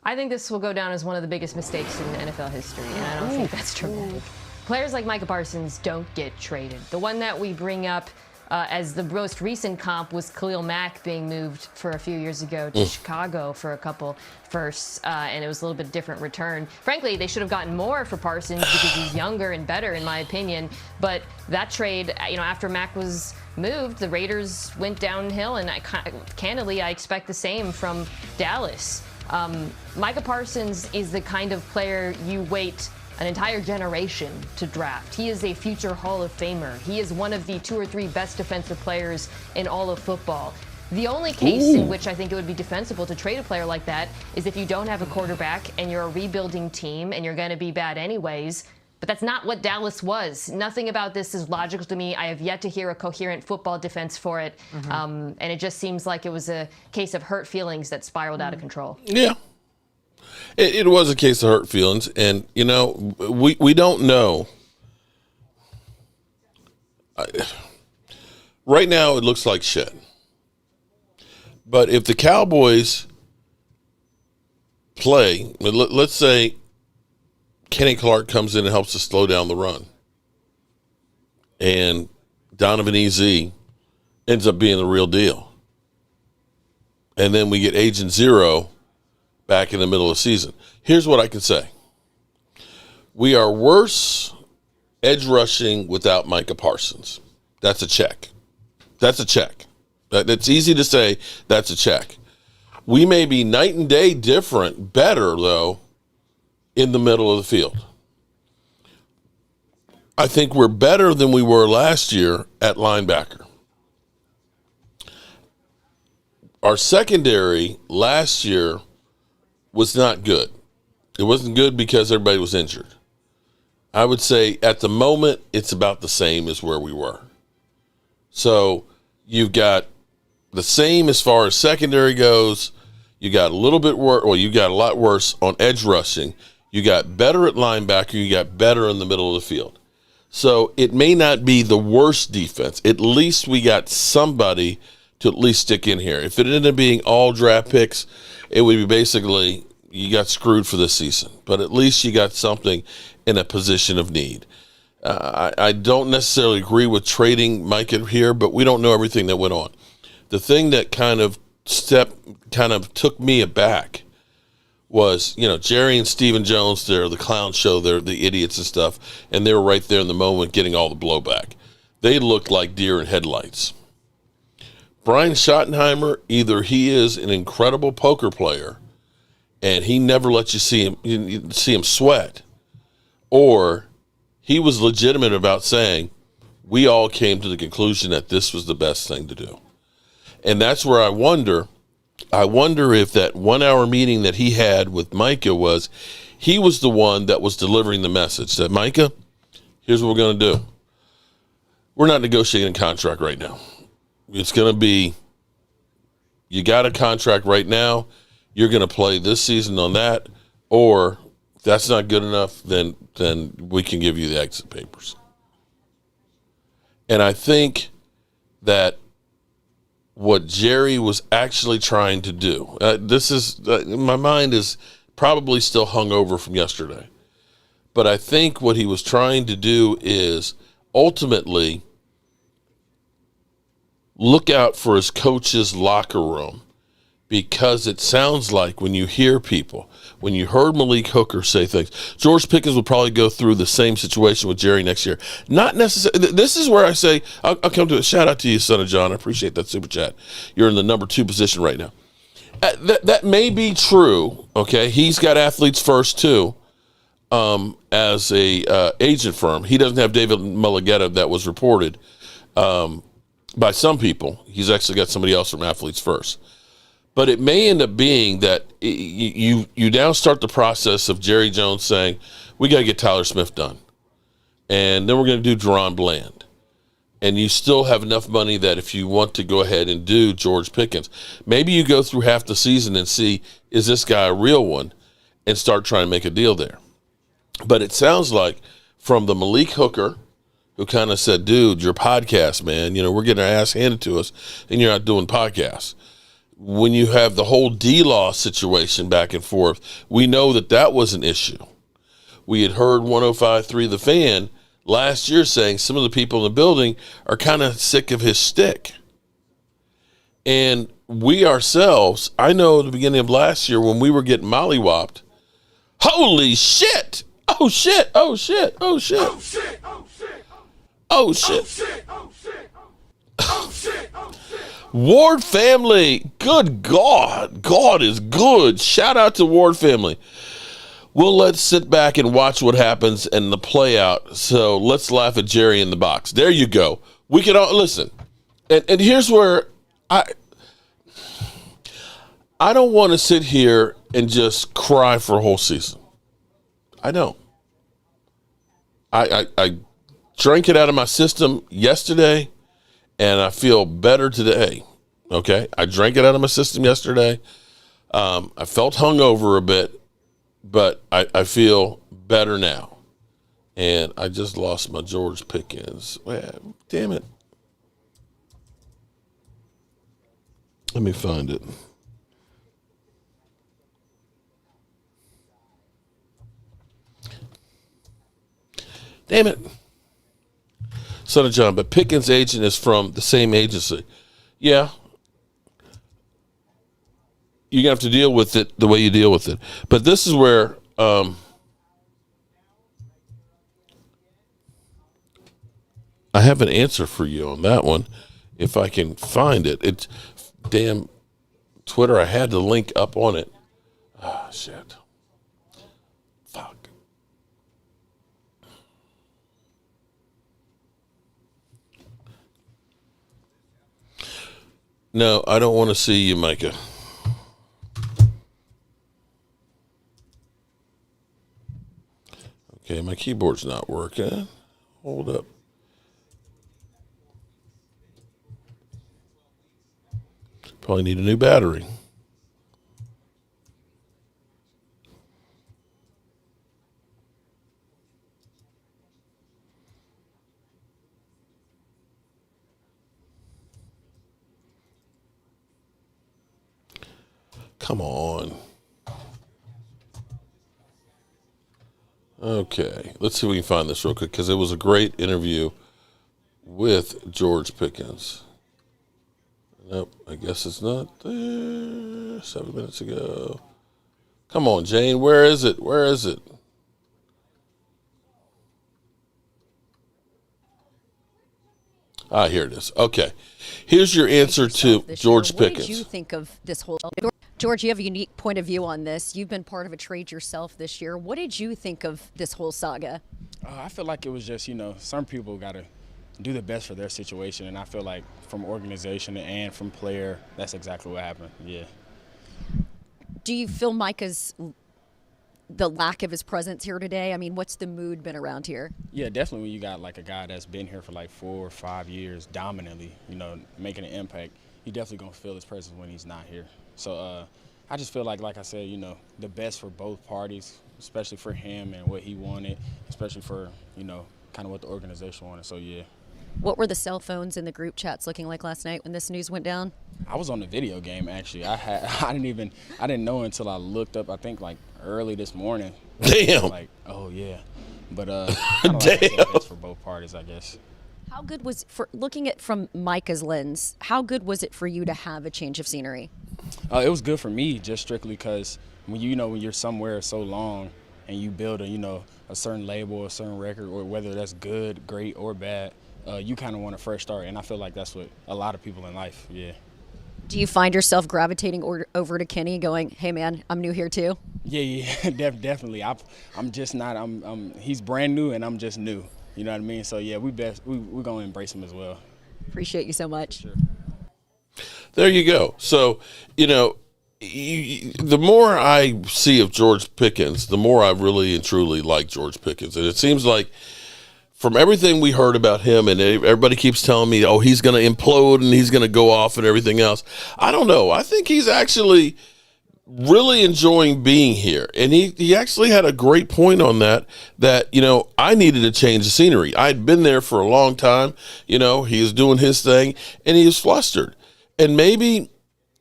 [SPEAKER 9] I think this will go down as one of the biggest mistakes in NFL history, and I don't think that's dramatic. Players like Micah Parsons don't get traded. The one that we bring up as the most recent comp was Khalil Mack being moved for a few years ago to Chicago for a couple firsts, and it was a little bit different return. Frankly, they should have gotten more for Parsons because he's younger and better, in my opinion. But that trade, you know, after Mack was moved, the Raiders went downhill, and candidly, I expect the same from Dallas. Micah Parsons is the kind of player you wait an entire generation to draft. He is a future Hall of Famer. He is one of the 2 or 3 best defensive players in all of football. The only case in which I think it would be defensible to trade a player like that is if you don't have a quarterback and you're a rebuilding team and you're going to be bad anyways. But that's not what Dallas was. Nothing about this is logical to me. I have yet to hear a coherent football defense for it. And it just seems like it was a case of hurt feelings that spiraled out of control.
[SPEAKER 4] Yeah. It was a case of hurt feelings. And, you know, we don't know. Right now, it looks like shit. But if the Cowboys play, let's say Kenny Clark comes in and helps to slow down the run, and Donovan EZ ends up being the real deal, and then we get Agent Zero back in the middle of the season. Here's what I can say. We are worse edge rushing without Micah Parsons. That's a check. That's a check. It's easy to say that's a check. We may be night and day different, better, though, in the middle of the field. I think we're better than we were last year at linebacker. Our secondary last year was not good. It wasn't good because everybody was injured. I would say at the moment, it's about the same as where we were. So you've got the same as far as secondary goes. You got a little bit worse. Well, you got a lot worse on edge rushing. You got better at linebacker. You got better in the middle of the field. So it may not be the worst defense. At least we got somebody to at least stick in here. If it ended up being all draft picks, it would be basically you got screwed for this season. But at least you got something in a position of need. I don't necessarily agree with trading Micah here, but we don't know everything that went on. The thing that kind of took me aback was, you know, Jerry and Stephen Jones, they're the clown show, they're the idiots and stuff, and they were right there in the moment getting all the blowback. They looked like deer in headlights. Brian Schottenheimer, either he is an incredible poker player and he never lets you see him sweat, or he was legitimate about saying, we all came to the conclusion that this was the best thing to do. And that's where I wonder if that 1 hour meeting that he had with Micah he was the one that was delivering the message that, Micah, here's what we're going to do. We're not negotiating a contract right now. It's going to be, you got a contract right now. You're going to play this season on that, or if that's not good enough, then we can give you the exit papers. And I think that what Jerry was actually trying to do, my mind is probably still hung over from yesterday, but I think what he was trying to do is ultimately look out for his coach's locker room, because it sounds like when you hear people, when you heard Malik Hooker say things, George Pickens will probably go through the same situation with Jerry next year. Not necessarily. This is where I say, I'll come to it. Shout out to you, son of John. I appreciate that super chat. You're in the number 2 position right now. That may be true. Okay, he's got athletes first too, as a agent firm. He doesn't have David Mulligetta that was reported by some people. He's actually got somebody else from athletes first. But it may end up being that you now start the process of Jerry Jones saying, we got to get Tyler Smith done. And then we're going to do Deron Bland. And you still have enough money that if you want to go ahead and do George Pickens, maybe you go through half the season and see, is this guy a real one? And start trying to make a deal there. But it sounds like from the Malik Hooker, who kind of said, dude, your podcast, man, you know, we're getting our ass handed to us and you're not doing podcasts. When you have the whole D-Law situation back and forth, we know that was an issue. We had heard 105.3 The Fan last year saying some of the people in the building are kind of sick of his stick. And we ourselves, I know at the beginning of last year when we were getting mollywopped, holy shit! Oh shit! Oh shit! Oh shit! Oh shit! Oh shit! Oh shit! Oh shit! Oh shit! Oh shit! Oh shit! Ward family, good God. God is good. Shout out to Ward family. Well, let's sit back and watch what happens and the play out. So let's laugh at Jerry in the box. There you go. We can all listen. And here's where I don't want to sit here and just cry for a whole season. I don't. I drank it out of my system yesterday, and I feel better today. Okay? I drank it out of my system yesterday. I felt hungover a bit, but I feel better now. And I just lost my George Pickens. Man, damn it. Let me find it. Damn it. Son of John, but Pickens' agent is from the same agency. Yeah. You're going to have to deal with it the way you deal with it. But this is where I have an answer for you on that one, if I can find it. It's damn Twitter. I had the link up on it. Ah, shit. Fuck. No, I don't want to see you, Micah. Okay, my keyboard's not working. Hold up. Probably need a new battery. Come on. Okay, let's see if we can find this real quick, because it was a great interview with George Pickens. Nope, I guess it's not there. 7 minutes ago. Come on, Jane, where is it? Where is it? Ah, here it is. Okay. Here's your answer to George Pickens.
[SPEAKER 6] What did you think of this whole... George, you have a unique point of view on this. You've been part of a trade yourself this year. What did you think of this whole saga?
[SPEAKER 2] I feel like it was just, some people got to do the best for their situation, and I feel like from organization and from player, that's exactly what happened. Yeah.
[SPEAKER 6] Do you feel the lack of his presence here today? I mean, what's the mood been around here?
[SPEAKER 2] Yeah, definitely when you got like a guy that's been here for like 4 or 5 years dominantly, making an impact, you definitely going to feel his presence when he's not here. So I just feel like I said, the best for both parties, especially for him and what he wanted, especially for, kind of what the organization wanted. So, yeah.
[SPEAKER 6] What were the cell phones in the group chats looking like last night when this news went down?
[SPEAKER 2] I was on the video game, actually. I didn't know until I looked up, I think, early this morning.
[SPEAKER 4] Damn.
[SPEAKER 2] Oh, yeah. But,
[SPEAKER 4] damn.
[SPEAKER 2] Best for both parties, I guess.
[SPEAKER 6] How good was, for looking at from Micah's lens, how good was it for you to have a change of scenery?
[SPEAKER 2] It was good for me, just strictly because when you're somewhere so long and you build a certain label, a certain record, or whether that's good, great, or bad, you kind of want a fresh start, and I feel like that's what a lot of people in life, yeah.
[SPEAKER 6] Do you find yourself gravitating over to Kenny, going, "Hey, man, I'm new here too"?
[SPEAKER 2] Yeah, definitely. I'm just not. He's brand new, and I'm just new. You know what I mean? So yeah, we're gonna embrace him as well.
[SPEAKER 6] Appreciate you so much.
[SPEAKER 2] Sure.
[SPEAKER 4] There you go. So, the more I see of George Pickens, the more I really and truly like George Pickens. And it seems like from everything we heard about him, and everybody keeps telling me, oh, he's going to implode and he's going to go off and everything else. I don't know. I think he's actually really enjoying being here. And he actually had a great point on that, I needed to change the scenery. I'd been there for a long time. He was doing his thing, and he was flustered. And maybe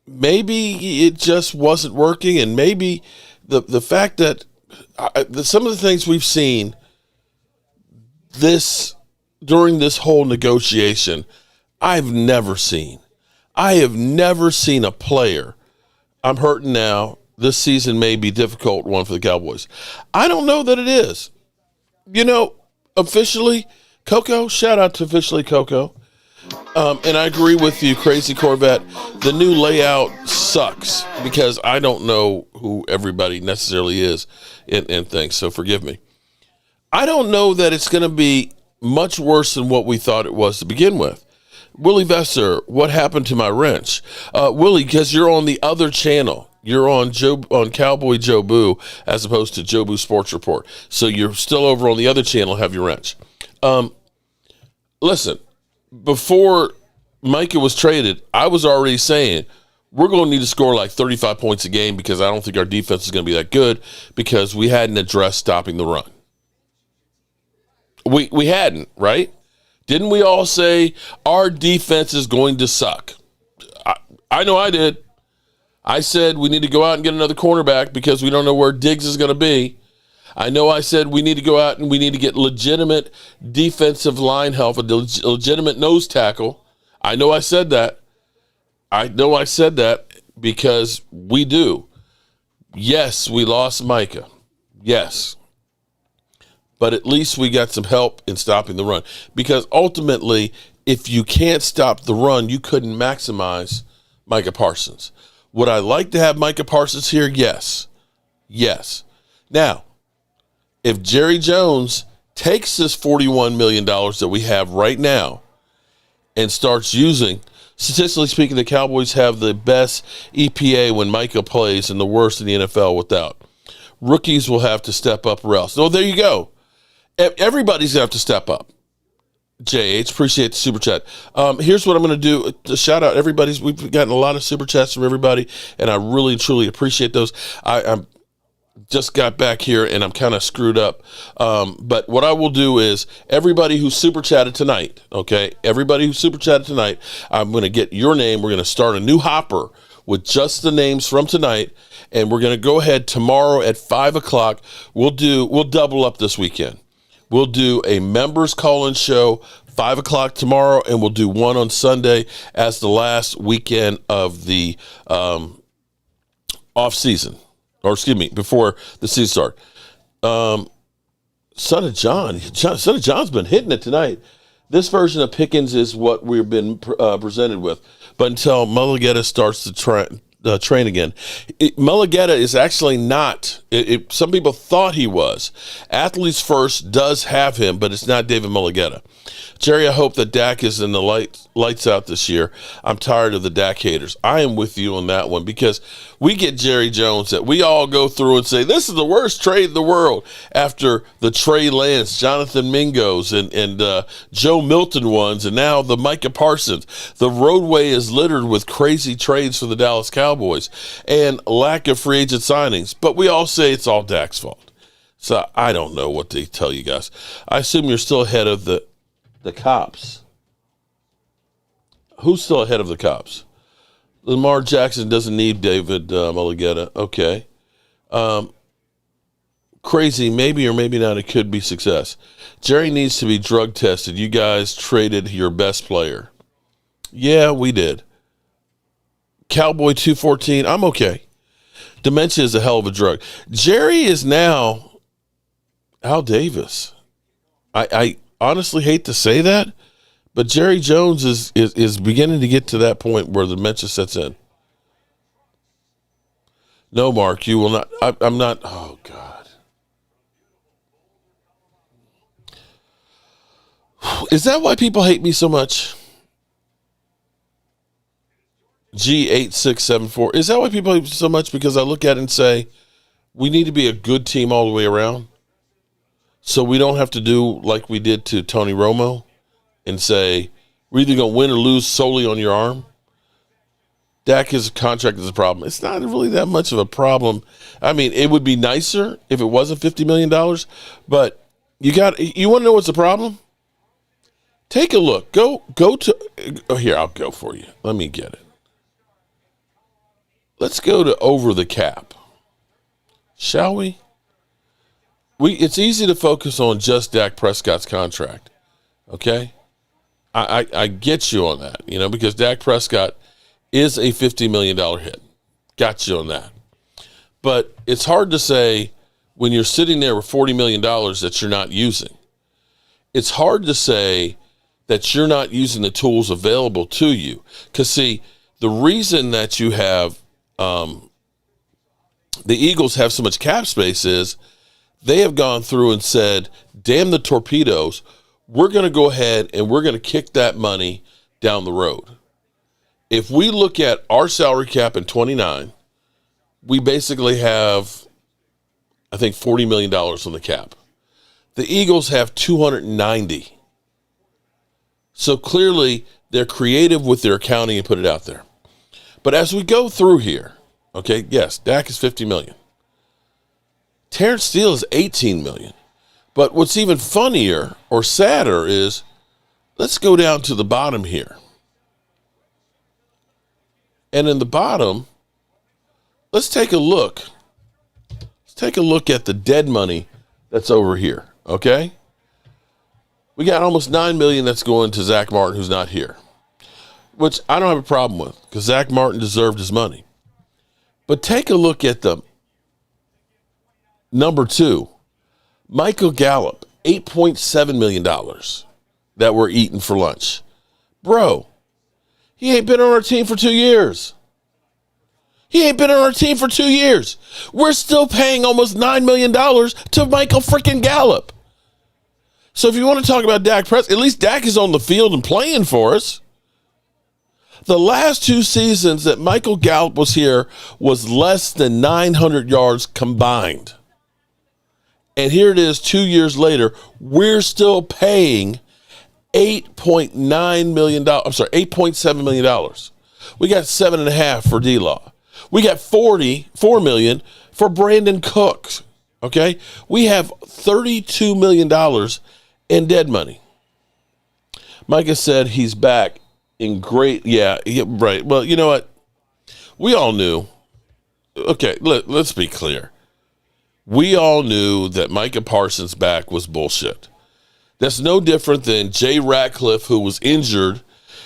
[SPEAKER 4] it just wasn't working, and maybe the fact that some of the things we've seen during this whole negotiation, I have never seen a player. I'm hurting now. This season may be a difficult one for the Cowboys. I don't know that it is. Officially, Coco, shout out to officially Coco. And I agree with you, Crazy Corvette. The new layout sucks because I don't know who everybody necessarily is and things, so forgive me. I don't know that it's going to be much worse than what we thought it was to begin with. Willie Vesser, what happened to my wrench? Willie, because you're on the other channel. You're on Cowboy Joe Boo as opposed to Joe Boo Sports Report. So you're still over on the other channel, have your wrench. Listen, before Micah was traded, I was already saying we're going to need to score like 35 points a game because I don't think our defense is going to be that good because we hadn't addressed stopping the run. We hadn't, right? Didn't we all say our defense is going to suck? I know I did. I said we need to go out and get another cornerback because we don't know where Diggs is going to be. I know I said we need to go out and we need to get legitimate defensive line help, a legitimate nose tackle. I know I said that. I know I said that because we do. Yes, we lost Micah. Yes. But at least we got some help in stopping the run. Because ultimately, if you can't stop the run, you couldn't maximize Micah Parsons. Would I like to have Micah Parsons here? Yes. Yes. Now, if Jerry Jones takes this $41 million that we have right now and starts using, statistically speaking, the Cowboys have the best EPA when Micah plays and the worst in the NFL without. Rookies will have to step up or else. So there you go. Everybody's going to have to step up. JH, appreciate the super chat. Here's what I'm going to do. Shout out everybody. We've gotten a lot of super chats from everybody, and I really, truly appreciate those. I'm just got back here, and I'm kind of screwed up. But what I will do is everybody who super chatted tonight, okay, everybody who super chatted tonight, I'm going to get your name. We're going to start a new hopper with just the names from tonight, and we're going to go ahead tomorrow at 5 o'clock. We'll double up this weekend. We'll do a members call-in show 5 o'clock tomorrow, and we'll do one on Sunday as the last weekend of the off season, or excuse me, before the season start. Son of John's been hitting it tonight. This version of Pickens is what we've been presented with, but until Mulligetta starts to train again. Mulligetta is actually not. Some people thought he was. Athletes First does have him, but it's not David Mulligetta. Jerry, I hope that Dak is in the lights out this year. I'm tired of the Dak haters. I am with you on that one because we get Jerry Jones that we all go through and say, this is the worst trade in the world after the Trey Lance, Jonathan Mingo's, and Joe Milton ones, and now the Micah Parsons. The roadway is littered with crazy trades for the Dallas Cowboys and lack of free agent signings. But we all say it's all Dak's fault. So I don't know what to tell you guys. I assume you're still ahead of the cops. Who's still ahead of the cops? Lamar Jackson doesn't need David Mulligetta. Okay. Crazy, maybe or maybe not, it could be success. Jerry needs to be drug tested. You guys traded your best player. Yeah, we did. Cowboy 214, I'm okay. Dementia is a hell of a drug. Jerry is now Al Davis. I honestly hate to say that, but Jerry Jones is beginning to get to that point where the dementia sets in. No, Mark, you will not. I'm not. Oh, God. Is that why people hate me so much? G8674. Is that why people hate me so much? Because I look at it and say, we need to be a good team all the way around. So we don't have to do like we did to Tony Romo and say, we're either going to win or lose solely on your arm. Dak's contract is a problem. It's not really that much of a problem. I mean, it would be nicer if it wasn't $50 million, but you want to know what's the problem? Take a look. Go to, here, I'll go for you. Let me get it. Let's go to over the cap. Shall we? It's easy to focus on just Dak Prescott's contract, okay? I get you on that, because Dak Prescott is a $50 million hit. Got you on that. But it's hard to say when you're sitting there with $40 million that you're not using. It's hard to say that you're not using the tools available to you. Because, see, the reason that you have the Eagles have so much cap space is they have gone through and said, damn the torpedoes, we're going to go ahead and we're going to kick that money down the road. If we look at our salary cap in 29, we basically have, I think, $40 million on the cap. The Eagles have 290. So clearly they're creative with their accounting and put it out there. But as we go through here, okay, yes, Dak is $50 million. Terrence Steele is $18 million. But what's even funnier or sadder is, let's go down to the bottom here. And in the bottom, let's take a look. Let's take a look at the dead money that's over here, okay? We got almost $9 million that's going to Zach Martin, who's not here, which I don't have a problem with because Zach Martin deserved his money. But take a look at the number 2, Michael Gallup, $8.7 million that we're eating for lunch. Bro, he ain't been on our team for 2 years. He ain't been on our team for 2 years. We're still paying almost $9 million to Michael freaking Gallup. So if you want to talk about Dak Prescott, at least Dak is on the field and playing for us. The last 2 seasons that Michael Gallup was here was less than 900 yards combined. And here it is 2 years later, we're still paying $8.7 million. We got $7.5 million for D-Law. We got $4 million for Brandon Cooks. Okay? We have $32 million in dead money. Micah said he's back in great, yeah, right. Well, you know what? We all knew. Okay, let's be clear. We all knew that Micah Parsons' back was bullshit. That's no different than Jay Ratcliffe, who was injured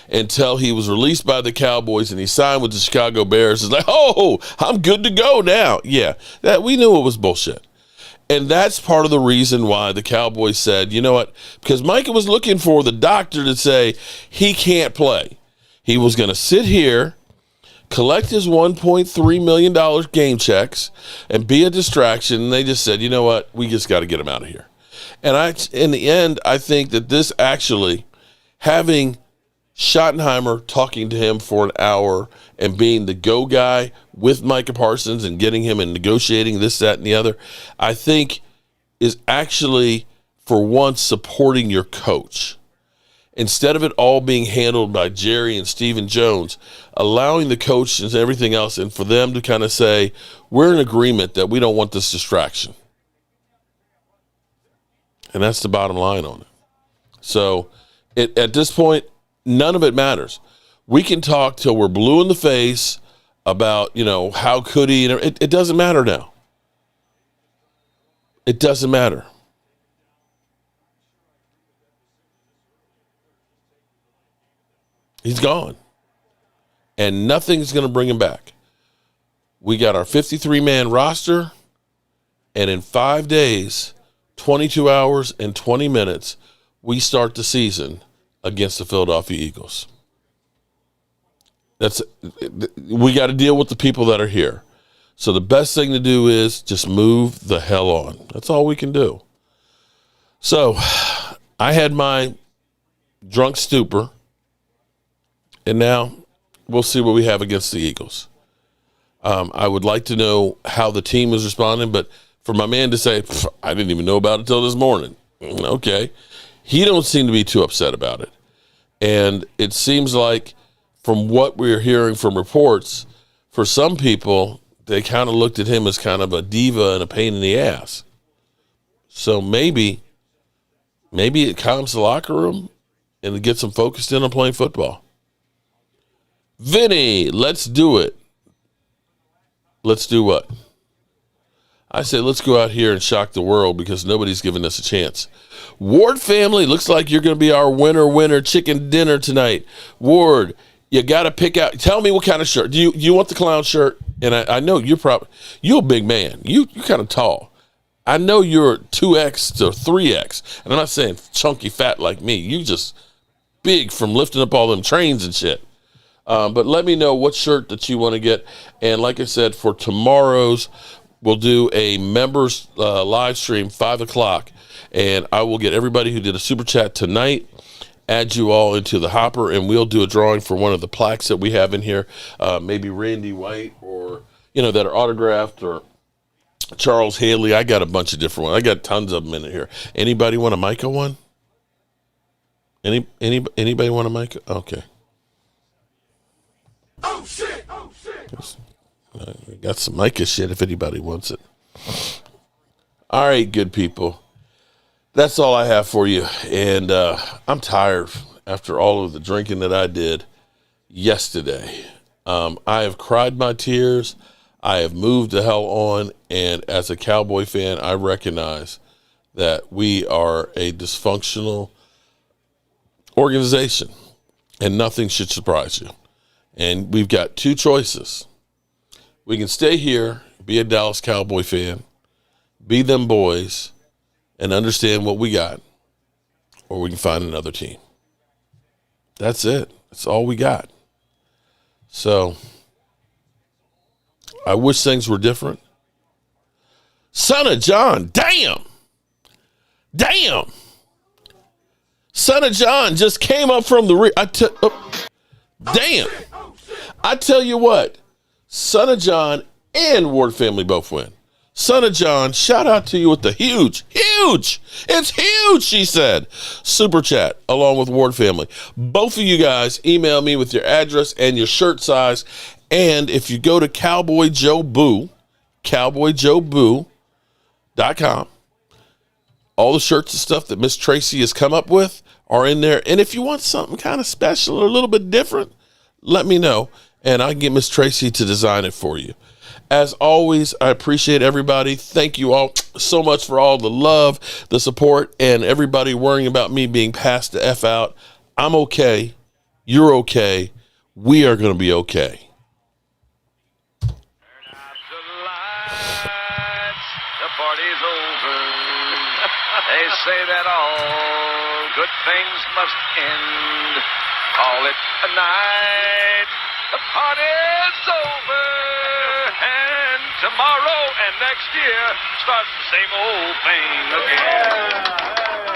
[SPEAKER 4] until he was released by the Cowboys and he signed with the Chicago Bears. It's like, oh, I'm good to go now. Yeah, that we knew it was bullshit. And that's part of the reason why the Cowboys said, you know what? Because Micah was looking for the doctor to say he can't play. He was going to sit here, collect his $1.3 million game checks, and be a distraction. And they just said, you know what? We just got to get him out of here. And in the end, I think that this actually, having Schottenheimer talking to him for an hour and being the go guy with Micah Parsons and getting him and negotiating this, that, and the other, I think is actually, for once, supporting your coach. Instead of it all being handled by Jerry and Stephen Jones, allowing the coach and everything else, and for them to kind of say, we're in agreement that we don't want this distraction. And that's the bottom line on it. So at this point, none of it matters. We can talk till we're blue in the face about, you know, how could he. It doesn't matter now. It doesn't matter. He's gone. And nothing's going to bring him back. We got our 53-man roster, and in 5 days, 22 hours and 20 minutes, we start the season against the Philadelphia Eagles. We got to deal with the people that are here. So the best thing to do is just move the hell on. That's all we can do. So I had my drunk stupor, and now we'll see what we have against the Eagles. I would like to know how the team is responding, but for my man to say, I didn't even know about it until this morning. Okay. He don't seem to be too upset about it. And it seems like from what we're hearing from reports, for some people, they kind of looked at him as kind of a diva and a pain in the ass. So maybe it calms the locker room and it gets them focused in on playing football. Vinny, let's do it. Let's do what? I say let's go out here and shock the world because nobody's giving us a chance. Ward family, looks like you're going to be our winner chicken dinner tonight. Ward, you got to pick out. Tell me what kind of shirt. Do you want the clown shirt? And I know you're a big man. You're kind of tall. I know you're 2X to 3X. And I'm not saying chunky fat like me. You just big from lifting up all them trains and shit. But let me know what shirt that you want to get. And like I said, for tomorrow's, we'll do a members live stream, 5 o'clock. And I will get everybody who did a super chat tonight add you all into the hopper, and we'll do a drawing for one of the plaques that we have in here, maybe Randy White or, that are autographed, or Charles Haley. I got a bunch of different ones. I got tons of them in here. Anybody want a Micah one? Anybody want a Micah? Okay. Oh, shit. Got some Micah shit if anybody wants it. All right, good people. That's all I have for you. And I'm tired after all of the drinking that I did yesterday. I have cried my tears. I have moved the hell on. And as a Cowboy fan, I recognize that we are a dysfunctional organization. And nothing should surprise you. And we've got two choices. We can stay here, be a Dallas Cowboy fan, be them boys, and understand what we got, or we can find another team. That's it. That's all we got. So I wish things were different. Son of John, damn. Son of John just came up from the damn. I tell you what, Son of John and Ward family both win. Son of John, shout out to you with the huge, it's huge, she said, super chat along with Ward family. Both of you guys email me with your address and your shirt size. And if you go to cowboyjoeboo.com, all the shirts and stuff that Miss Tracy has come up with are in there. And if you want something kind of special or a little bit different, let me know, and I can get Miss Tracy to design it for you. As always, I appreciate everybody. Thank you all so much for all the love, the support, and everybody worrying about me being passed the F out. I'm okay. You're okay. We are going to be okay.
[SPEAKER 10] Turn out the lights. The party's over. They say that all good things must end. Call it a night. The party's over. And tomorrow and next year starts the same old thing again.